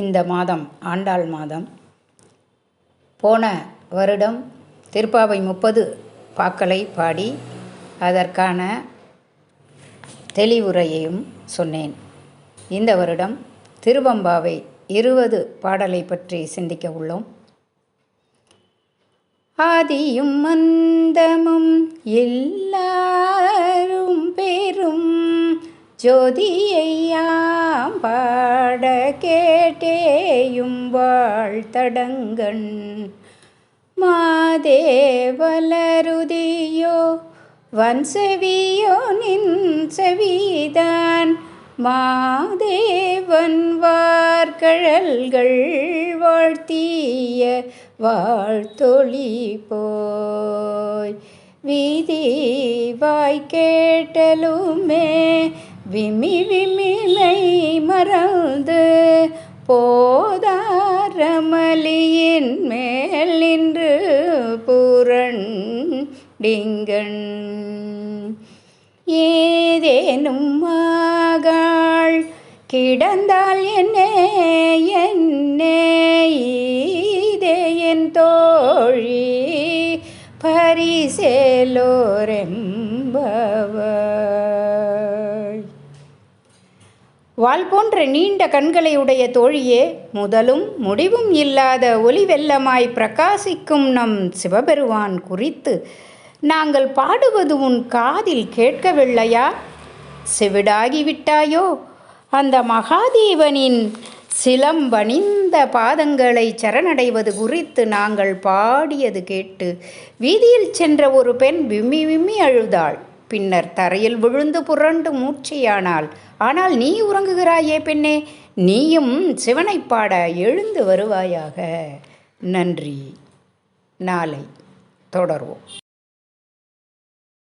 இந்த மாதம் ஆண்டாள் மாதம். போன வருடம் திருப்பாவை 30 பாக்களை பாடி அதற்கான தெளிவுரையையும் சொன்னேன். இந்த வருடம் திருவெம்பாவை 20 பாடலை பற்றி சிந்திக்க உள்ளோம். ஆதியும் அந்தமும் எல்லாரும் பெரும் ஜோதியையாம் பாட கேட்டேயும் வாழ்த்தடங்கண் மாதேவலருதியோ வன்செவியோ நின் செவிதான் மாதேவன் வார்கழல்கள் வாழ்த்திய வாழ்த்தொளி போய் வீதி வாய் கேட்டலுமே விமி விமிலை மறந்து போதாரமலியின் மேல் நின்று புரண்டிங்கண் ஏதேனும் மகள் கிடந்தால் என்னே இதே என் தோழி பரிசேலோரெம்பவாய். வாள் போன்ற நீண்ட கண்களை உடைய தோழியே, முதலும் முடிவும் இல்லாத ஒளி வெள்ளமாய் பிரகாசிக்கும் நம் சிவபெருமான் குறித்து நாங்கள் பாடுவது உன் காதில் கேட்கவில்லையா? செவிடாகிவிட்டாயோ? அந்த மகாதேவனின் சிலம்பணிந்த பாதங்களை சரணடைவது குறித்து நாங்கள் பாடியது கேட்டு வீதியில் சென்ற ஒரு பெண் விம்மி விம்மி அழுதாள். பின்னர் தரையில் விழுந்து புரண்டு மூச்சையானாள். ஆனால் நீ உறங்குகிறாயே பெண்ணே, நீயும் சிவனை பாட எழுந்து வருவாயாக. நன்றி. நாளை தொடர்வோம்.